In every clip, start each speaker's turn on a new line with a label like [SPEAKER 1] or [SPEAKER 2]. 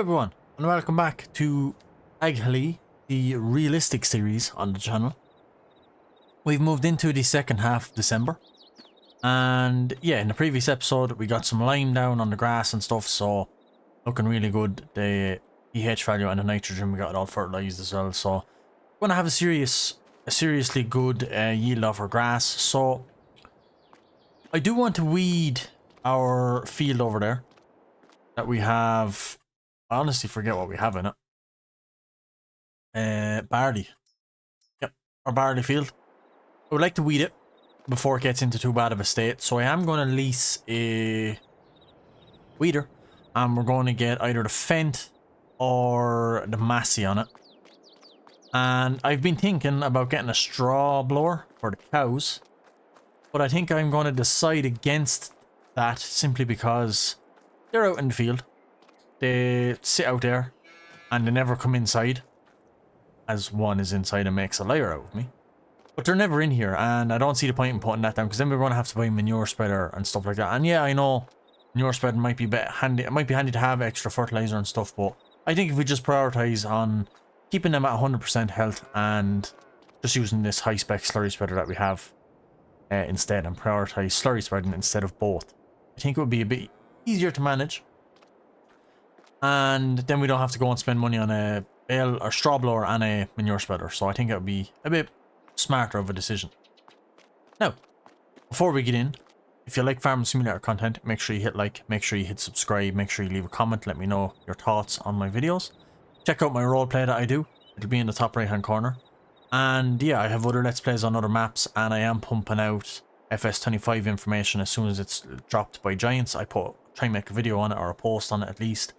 [SPEAKER 1] everyone, and welcome back to Aghalee, the realistic series on the channel. We've moved into the second half of December, and yeah, in the previous episode we got some lime down on the grass and stuff, so looking really good. The pH value and the nitrogen, we got it all fertilized as well, so we're gonna have a seriously good yield off our grass. So I do want to weed our field over there that we have. I honestly forget what we have in it. Barley. Yep, our barley field. I would like to weed it before it gets into too bad of a state, so I am going to lease a weeder, and we're going to get either the Fendt or the Massey on it. And I've been thinking about getting a straw blower for the cows, but I think I'm going to decide against that simply because they're out in the field. They sit out there and they never come inside, as one is inside and makes a liar out of me. But they're never in here, and I don't see the point in putting that down, because then we're going to have to buy manure spreader and stuff like that. And yeah, I know manure spreader might be handy. It might be handy to have extra fertilizer and stuff, but I think if we just prioritize on keeping them at 100% health and just using this high spec slurry spreader that we have instead, and prioritize slurry spreading instead of both, I think it would be a bit easier to manage. And then we don't have to go and spend money on a bale or straw blower and a manure spreader. So I think it would be a bit smarter of a decision. Now, before we get in, if you like Farming Simulator content, make sure you hit like, make sure you hit subscribe, make sure you leave a comment, let me know your thoughts on my videos. Check out my roleplay that I do. It'll be in the top right hand corner. And yeah, I have other Let's Plays on other maps, and I am pumping out FS25 information as soon as it's dropped by Giants. I try and make a video on it, or a post on it at least.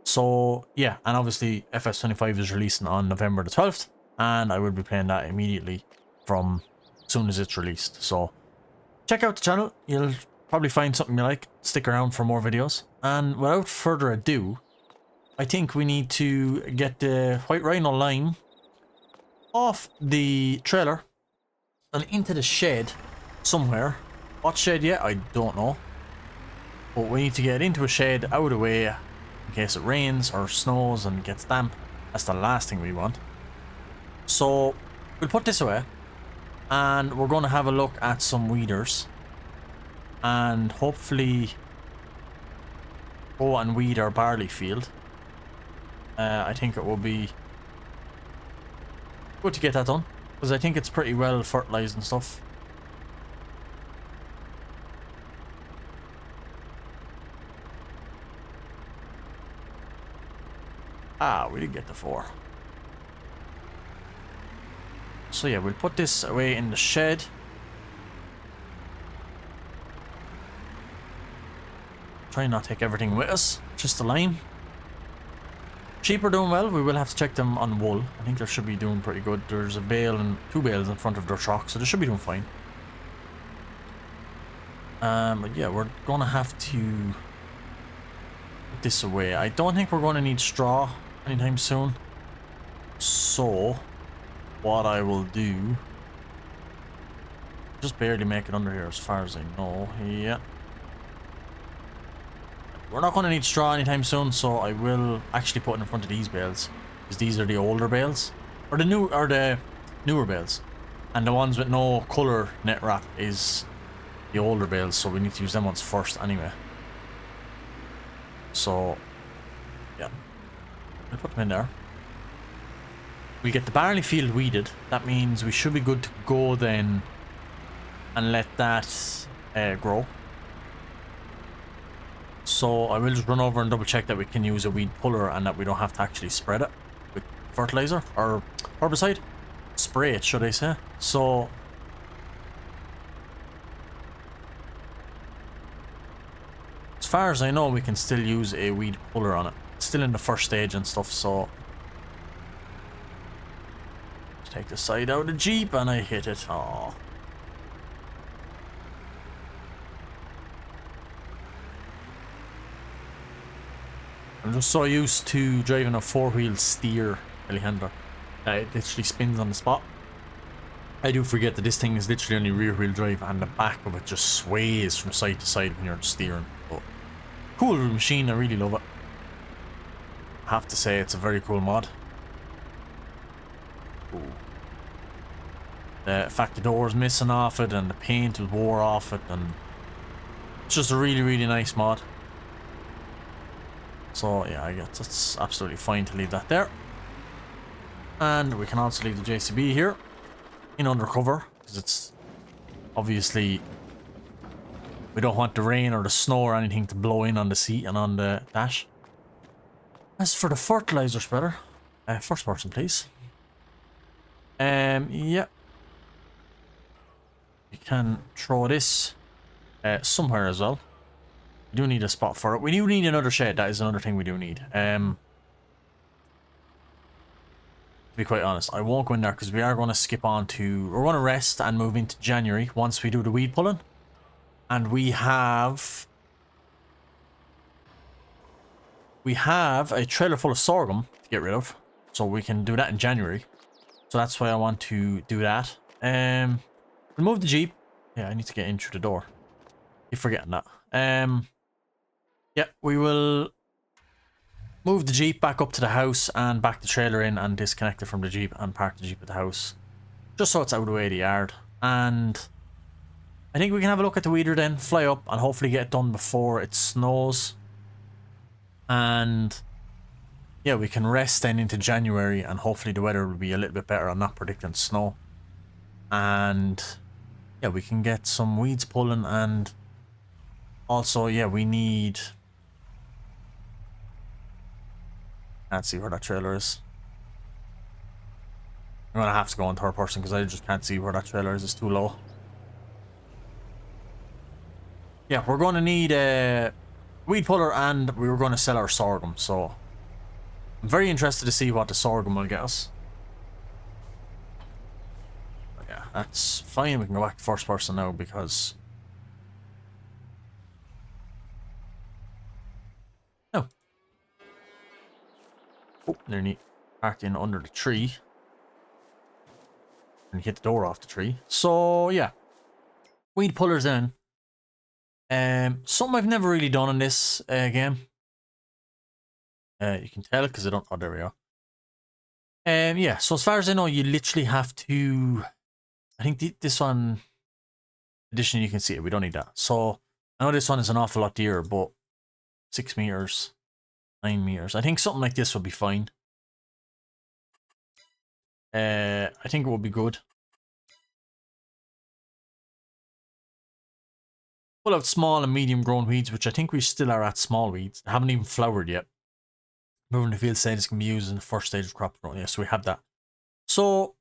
[SPEAKER 1] So yeah, and obviously FS25 is releasing on November the 12th, and I will be playing that immediately from as soon as it's released. So check out the channel, you'll probably find something you like. Stick around for more videos, and without further ado, I think we need to get the White Rhino line off the trailer and into the shed somewhere. What shed yet? I don't know, but we need to get into a shed out of the way in case it rains or snows and gets damp. That's the last thing we want. So we'll put this away, and we're going to have a look at some weeders, and hopefully go and weed our barley field. I think it will be good to get that done, because I think it's pretty well fertilized and stuff. Ah, we didn't get the 4. So yeah, we'll put this away in the shed. Try and not take everything with us, just the lime. Sheep are doing well. We will have to check them on wool. I think they should be doing pretty good. There's a bale and 2 bales in front of their truck, so they should be doing fine. But yeah, we're gonna have to put this away. I don't think we're gonna need straw anytime soon. So what I will do, just barely make it under here as far as I know. Yeah, we're not going to need straw anytime soon, so I will actually put it in front of these bales, because these are the older bales, or the newer bales, and the ones with no color net wrap is the older bales, so we need to use them ones first anyway. So yeah, I'll put them in there. We get the barley field weeded. That means we should be good to go then, and let that grow. So I will just run over and double check that we can use a weed puller, and that we don't have to actually spread it with fertilizer or herbicide. Spray it, should I say. So as far as I know, we can still use a weed puller on it. It's still in the first stage and stuff, so take the side out of the Jeep, and I hit it. Oh. I'm just so used to driving a 4-wheel steer telehandler that it literally spins on the spot. I do forget that this thing is literally only rear-wheel drive, and the back of it just sways from side to side when you're steering. But cool machine, I really love it. I have to say it's a very cool mod. Ooh. The fact the door is missing off it and the paint was wore off it, and it's just a really, really nice mod. So yeah, I guess it's absolutely fine to leave that there. And we can also leave the JCB here in undercover, because it's obviously, we don't want the rain or the snow or anything to blow in on the seat and on the dash. As for the fertilizer spreader, first person please. Yeah. We can throw this somewhere as well. We do need a spot for it. We do need another shed. That is another thing we do need. To be quite honest, I won't go in there because we are going to skip on to... We're going to rest and move into January once we do the weed pulling. And we have a trailer full of sorghum to get rid of. So we can do that in January. So that's why I want to do that. We'll move the Jeep. Yeah, I need to get in through the door. Keep forgetting that. Yeah, we will move the Jeep back up to the house and back the trailer in and disconnect it from the Jeep and park the Jeep at the house. Just so it's out of the way of the yard. And I think we can have a look at the weeder then, fly up and hopefully get it done before it snows. And yeah, we can rest then into January and hopefully the weather will be a little bit better. I'm not predicting snow. And yeah, we can get some weeds pulling, and also, yeah, we need... Can't see where that trailer is. I'm gonna have to go in third person because I just can't see where that trailer is. It's too low. Yeah, we're going to need a weed puller and we were going to sell our sorghum, so I'm very interested to see what the sorghum will get us. But yeah, that's fine. We can go back to first person now because... No. Oh, nearly parked in under the tree. And hit the door off the tree. So, yeah. Weed pullers in. Something I've never really done in this game. You can tell it because I don't... Oh, there we go. Yeah, so as far as I know, you literally have to... I think this one... Edition, you can see it. We don't need that. So, I know this one is an awful lot dearer, but 6 meters, 9 meters. I think something like this would be fine. I think it would be good. Pull out small and medium grown weeds, which I think we still are at small weeds. They haven't even flowered yet. Moving the field stages can be used in the first stage of crop growth. Yeah, so we have that. So,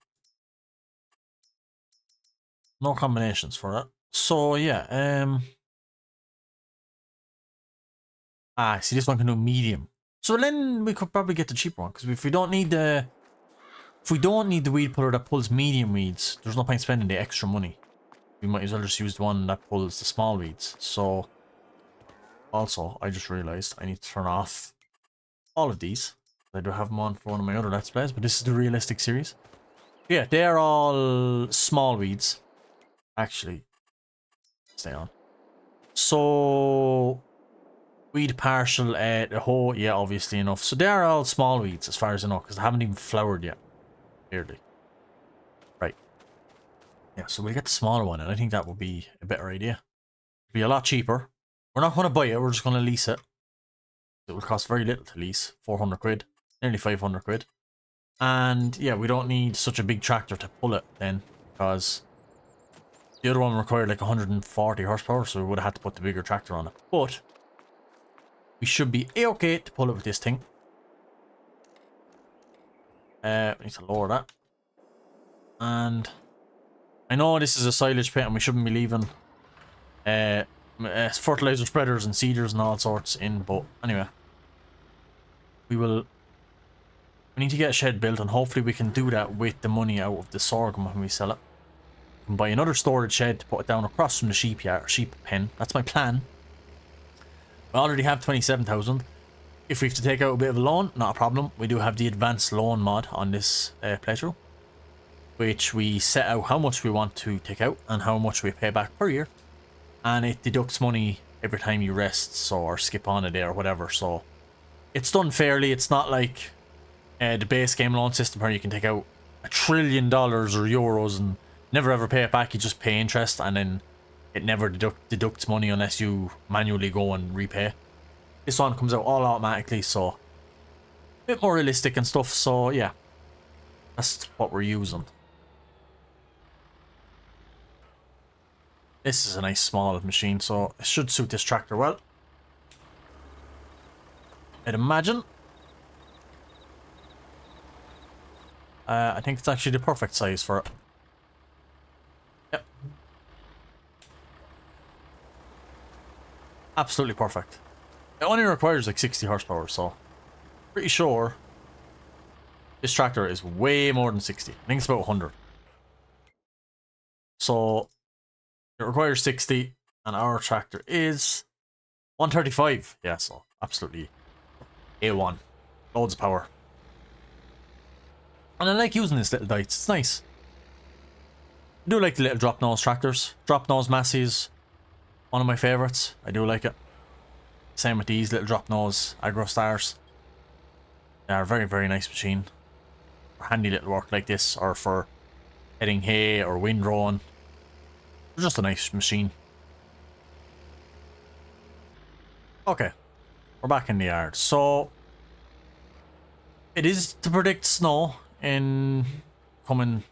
[SPEAKER 1] no combinations for that. So, yeah. See, this one can do medium. So then we could probably get the cheaper one, because if we don't need the... If we don't need the weed puller that pulls medium weeds, there's no point spending the extra money. We might as well just use the one that pulls the small weeds. So, also, I just realized I need to turn off all of these. I do have them on for one of my other Let's Plays, but this is the realistic series. Yeah, they are all small weeds. Actually, stay on. So, weed partial, the hoe, yeah, obviously enough. So they are all small weeds as far as I know, because they haven't even flowered yet. Clearly. Right. Yeah, so we'll get the smaller one, and I think that would be a better idea. It'll be a lot cheaper. We're not going to buy it, we're just going to lease it. It will cost very little to lease. 400 quid. Nearly 500 quid. And yeah, we don't need such a big tractor to pull it then, because the other one required like 140 horsepower, so we would have had to put the bigger tractor on it. But we should be okay to pull it with this thing. We need to lower that. And I know this is a silage pit and we shouldn't be leaving fertilizer spreaders and seeders and all sorts in, but anyway. We need to get a shed built, and hopefully we can do that with the money out of the sorghum when we sell it. We can buy another storage shed to put it down across from the sheep pen. That's my plan. I already have 27,000. If we have to take out a bit of a loan, not a problem. We do have the advanced loan mod on this playthrough, which we set out how much we want to take out and how much we pay back per year, and it deducts money every time you rest, so, or skip on a day or whatever. So it's done fairly. It's not like the base game loan system where you can take out $1 trillion or euros and never ever pay it back. You just pay interest and then it never deducts money unless you manually go and repay. This one comes out all automatically, so a bit more realistic and stuff. So yeah, that's what we're using. This is a nice small machine, so it should suit this tractor well, I'd imagine. I think it's actually the perfect size for it. Yep. Absolutely perfect. It only requires like 60 horsepower, so pretty sure this tractor is way more than 60. I think it's about 100. So it requires 60, and our tractor is 135. Yeah, so absolutely A1. Loads of power. And I like using this little dice. It's nice. I do like the little drop nose tractors. Drop nose Massey's one of my favorites. I do like it. Same with these little drop nose Agro Stars. They are a very, very nice machine. For handy little work like this, or for heading hay or windrowing. They're just a nice machine. Okay. We're back in the yard. So it is to predict snow in coming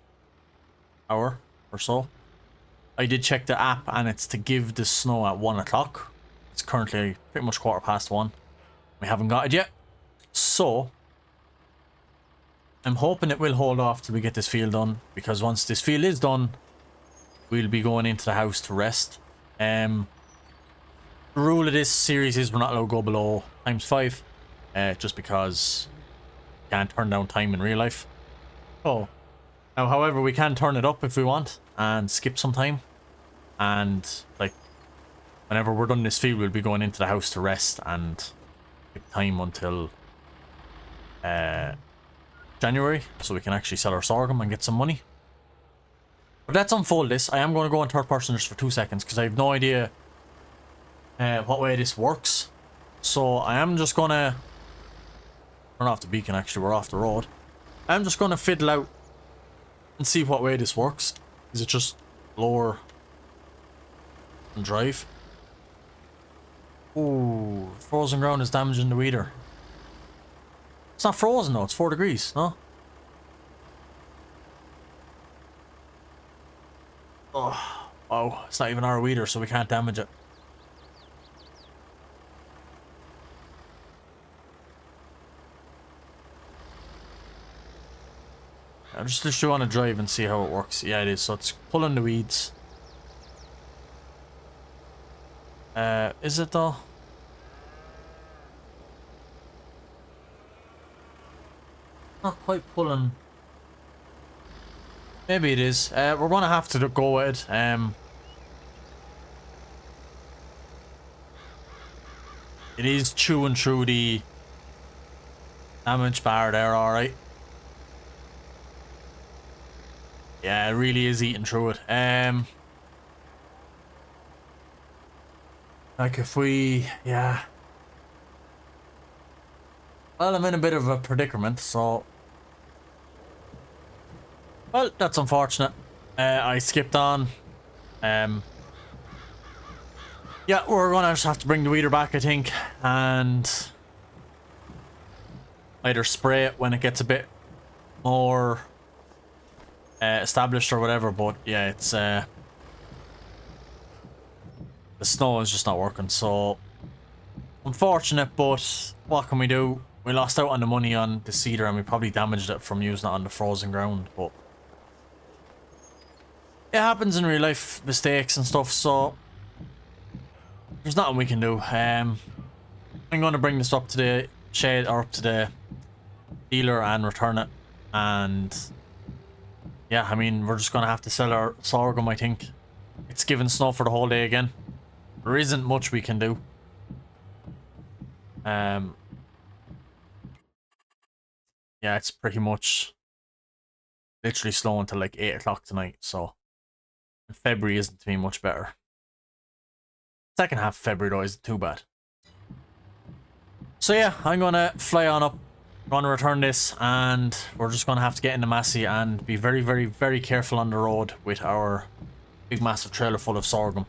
[SPEAKER 1] hour or so. I did check the app and it's to give the snow at 1 o'clock. It's currently pretty much 1:15. We haven't got it yet. So I'm hoping it will hold off till we get this field done, because once this field is done, we'll be going into the house to rest. The rule of this series is we're not allowed to go below ×5, just because you can't turn down time in real life. Oh, now, however, we can turn it up if we want and skip some time. And like, whenever we're done this field, we'll be going into the house to rest and skip time until January, so we can actually sell our sorghum and get some money. But let's unfold this. I am going to go in third person just for 2 seconds because I have no idea what way this works. So I am just going to turn off the beacon. Actually, we're off the road. I'm just going to fiddle out and see what way this works. Is it just lower and drive? Ooh, frozen ground is damaging the weeder. It's not frozen though, it's 4 degrees, no? Oh, wow, it's not even our weeder, so we can't damage it. I just literally want to drive and see how it works. Yeah, it is, so it's pulling the weeds. Is it though? Not quite pulling. Maybe it is. We're gonna have to go with it. It is chewing through the damage bar there, alright. Yeah, it really is eating through it. Like if we, yeah. Well, I'm in a bit of a predicament, so. Well, that's unfortunate. I skipped on. Yeah, we're gonna just have to bring the weeder back, I think, and either spray it when it gets a bit more established or whatever. But yeah, it's the snow is just not working, so unfortunate. But what can we do? We lost out on the money on the cedar, and we probably damaged it from using it on the frozen ground. But it happens in real life, mistakes and stuff, so there's nothing we can do. I'm going to bring this up to the shed, or up to the dealer, and return it. And yeah, I mean, we're just going to have to sell our sorghum, I think. It's given snow for the whole day again. There isn't much we can do. Yeah, it's pretty much literally slow until like 8 o'clock tonight, so February isn't to be much better. Second half of February though isn't too bad. So yeah, I'm gonna fly on up, gonna return this, and we're just gonna have to get into Massey and be very, very, very careful on the road with our big massive trailer full of sorghum.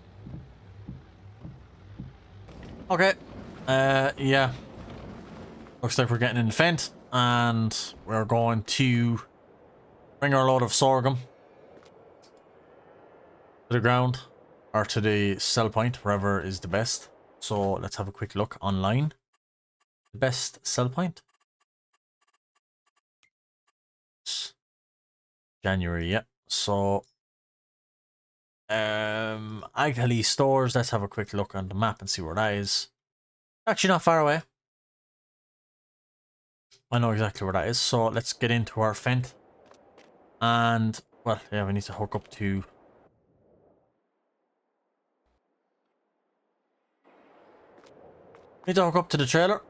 [SPEAKER 1] Okay, yeah, looks like we're getting in the Fent, and we're going to bring our load of sorghum to the ground, or to the sell point, wherever is the best. So let's have a quick look online. The best sell point? January, yeah. So Aghalee stores, let's have a quick look on the map and see where that is. Actually not far away. I know exactly where that is, so let's get into our Fent. And, well, yeah, we need to hook up to... Need to hook up to the trailer.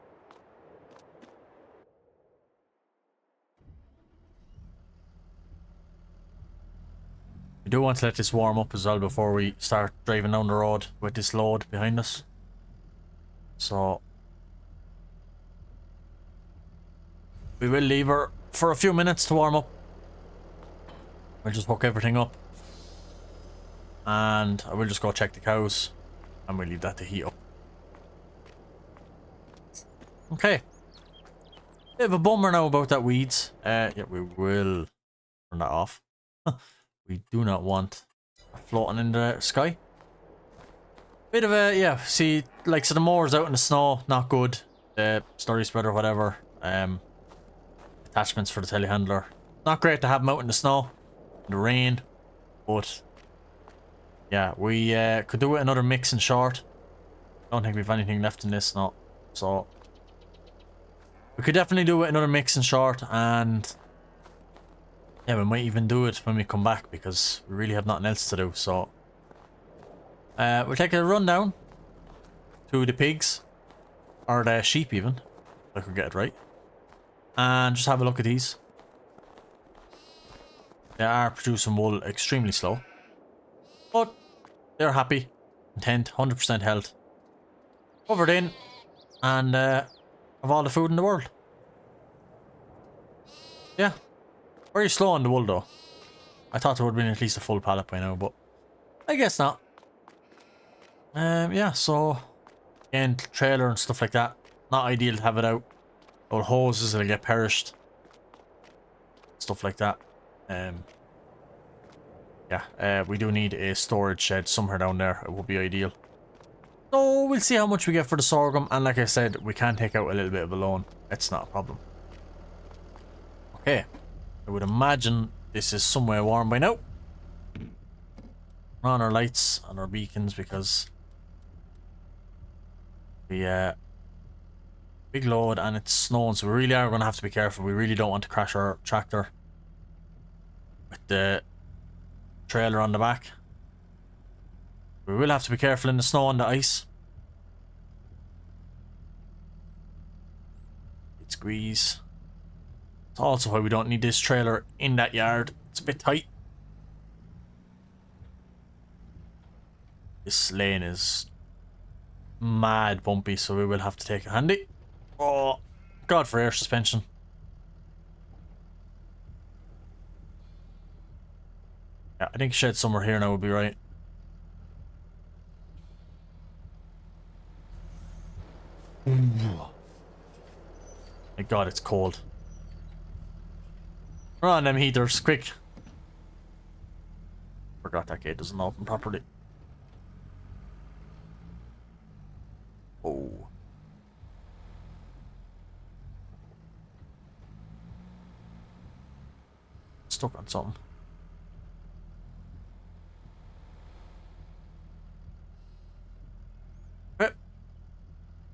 [SPEAKER 1] We do want to let this warm up as well before we start driving down the road with this load behind us. So... we will leave her for a few minutes to warm up. We'll just hook everything up. And I will just go check the cows. And we'll leave that to heat up. Okay. Bit of a bummer now about that weeds. Yeah, we will turn that off. We do not want floating in the sky. Bit of a, yeah, see, like, so the mower's out in the snow, not good. The story spreader, whatever. Attachments for the telehandler. Not great to have them out in the snow, in the rain, but yeah, we could do it another mix and short. Don't think we've anything left in this, no. So we could definitely do it another mix and short, and yeah, we might even do it when we come back because we really have nothing else to do. So we'll take a run down to the pigs, or the sheep even, if I could get it right. And just have a look at these. They are producing wool extremely slow. But they're happy, content, 100% health. Covered in, and have all the food in the world. Yeah. Very slow on the wool though. I thought there would have been at least a full pallet by now, but I guess not. Yeah, so again, trailer and stuff like that. Not ideal to have it out. Old hoses that'll get perished, stuff like that. Yeah, we do need a storage shed somewhere down there. It would be ideal. So we'll see how much we get for the sorghum, and like I said, we can take out a little bit of a loan. It's not a problem. Okay, I would imagine this is somewhere warm by now. We're on our lights and our beacons because the big load and it's snowing, so we really are going to have to be careful. We really don't want to crash our tractor with the trailer on the back. We will have to be careful in the snow and the ice. It squeeze. It's also why we don't need this trailer in that yard. It's a bit tight. This lane is mad bumpy, so we will have to take a handy. Oh, God for air suspension. Yeah, I think shed somewhere here now would be right. My God, it's cold. Run on them heaters, quick. Forgot that gate doesn't open properly. Oh. Stuck on something. Okay.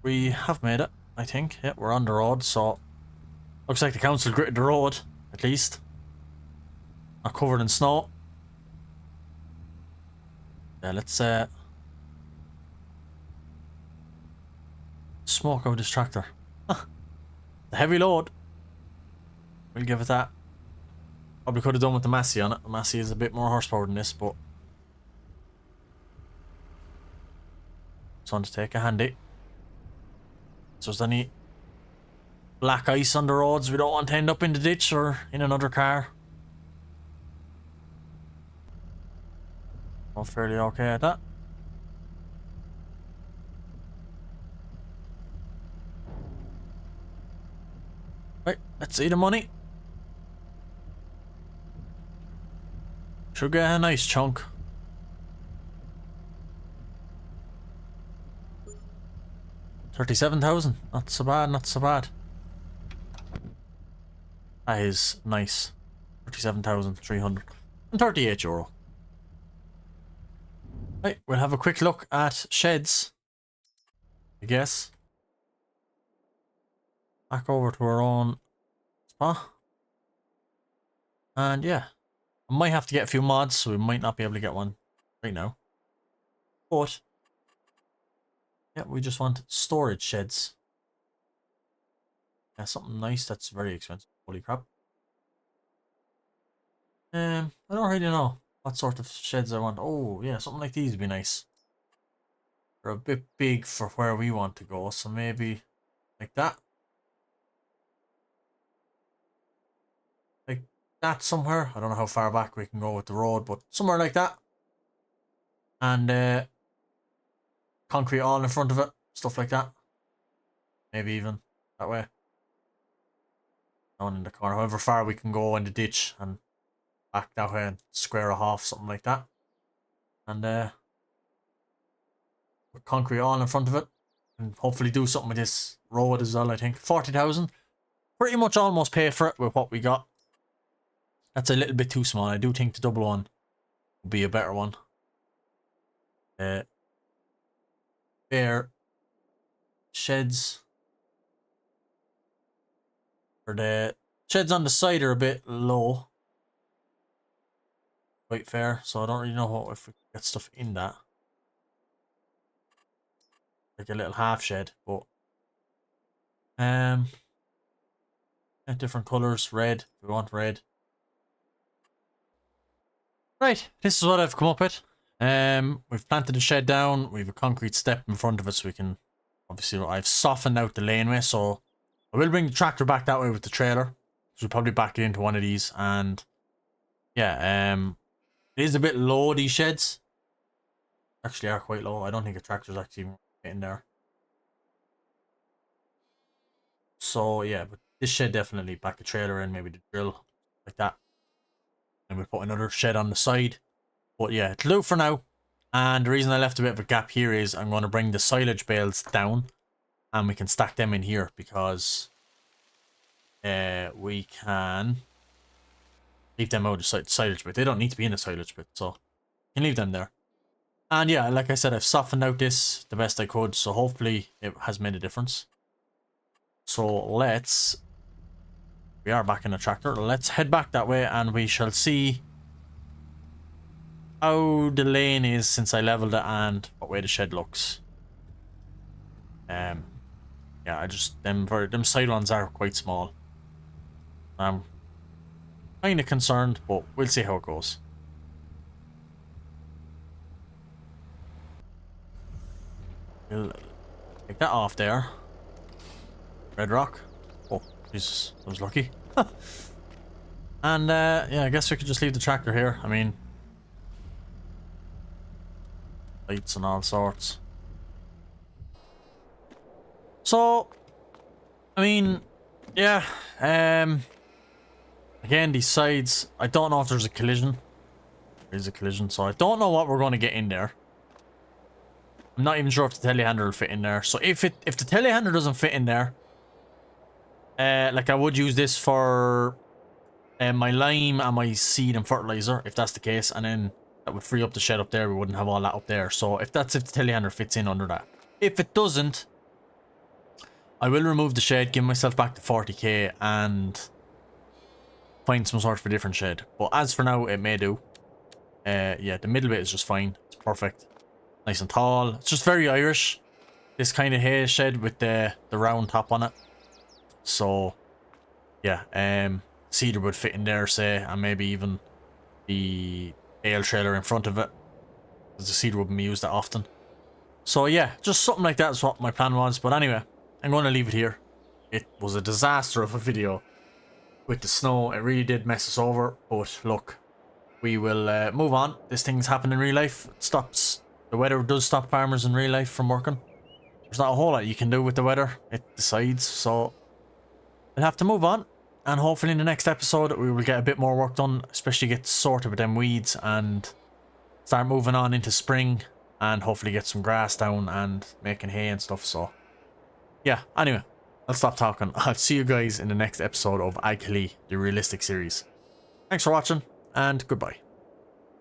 [SPEAKER 1] We have made it, I think. Yeah, we're on the road, so looks like the council gritted the road, at least. Not covered in snow. Yeah, let's smoke out this tractor. The heavy load. We'll give it that. Probably could have done with the Massey on it. The Massey is a bit more horsepower than this, but just want to take a handy. So there's any black ice on the roads. We don't want to end up in the ditch or in another car. All fairly okay at that. Right, let's see the money. Should get a nice chunk. $37,000. Not so bad, not so bad. That is nice. 37,338 euro. Right, we'll have a quick look at sheds, I guess. Back over to our own spot. And yeah, I might have to get a few mods, so we might not be able to get one right now. But yeah, we just want storage sheds. Yeah, something nice that's very expensive. Holy crap. I don't really know what sort of sheds I want. Oh, yeah, something like these would be nice. They're a bit big for where we want to go, so maybe like that. Like that somewhere. I don't know how far back we can go with the road, but somewhere like that. And concrete all in front of it. Stuff like that. Maybe even that way. Down in the corner. However far we can go in the ditch and back that way and square it off, something like that. And put concrete all in front of it. And hopefully do something with this road as well, I think. 40,000. Pretty much almost pay for it with what we got. That's a little bit too small. I do think the double one would be a better one. Bare sheds. Or the sheds on the side are a bit low. Quite fair, so I don't really know if we can get stuff in that. Like a little half shed, but different colours, red, if we want red. Right, this is what I've come up with. We've planted the shed down, we've a concrete step in front of it so we can, obviously I've softened out the laneway, so I will bring the tractor back that way with the trailer. So we'll probably back it into one of these, and yeah, it is a bit low, these sheds. Actually are quite low. I don't think a tractor's actually even getting there. So yeah, but this shed definitely back a trailer in, maybe the drill, like that. And we'll put another shed on the side. But yeah, it'll do for now. And the reason I left a bit of a gap here is I'm going to bring the silage bales down. And we can stack them in here because we can leave them out of the silage bit. They don't need to be in the silage bit, so you can leave them there. And yeah, like I said, I've softened out this the best I could, so hopefully it has made a difference. So we are back in the tractor. Let's head back that way and we shall see how the lane is since I leveled it and what way the shed looks. Yeah, them side ones are quite small. I'm kind of concerned, but we'll see how it goes. We'll take that off there. Red rock. Oh, Jesus, I was lucky. And yeah, I guess we could just leave the tractor here. I mean, lights and all sorts. So, I mean, yeah. Again, these sides, I don't know if there's a collision. There is a collision, so I don't know what we're going to get in there. I'm not even sure if the telehandler will fit in there. So if the telehandler doesn't fit in there, like I would use this for my lime and my seed and fertilizer, if that's the case, and then that would free up the shed up there. We wouldn't have all that up there. So if the telehandler fits in under that. If it doesn't, I will remove the shed, give myself back to 40k, and find some sort of a different shed. But as for now, it may do. Yeah, the middle bit is just fine. It's perfect. Nice and tall. It's just very Irish. This kind of hay shed with the round top on it. So, yeah, cedar would fit in there, say, and maybe even the bale trailer in front of it, because the cedar wouldn't be used that often. So yeah, just something like that is what my plan was. But anyway, I'm going to leave it here. it was a disaster of a video with the snow. It really did mess us over, but look, we will move on. This thing's happened in real life. It stops, the weather does stop farmers in real life from working. There's not a whole lot you can do with the weather. It decides, so we'll have to move on. And hopefully in the next episode we will get a bit more work done, especially get sorted with them weeds and start moving on into spring and hopefully get some grass down and making hay and stuff. So yeah, anyway, I'll stop talking. I'll see you guys in the next episode of Aghalee, the realistic series. Thanks for watching and goodbye.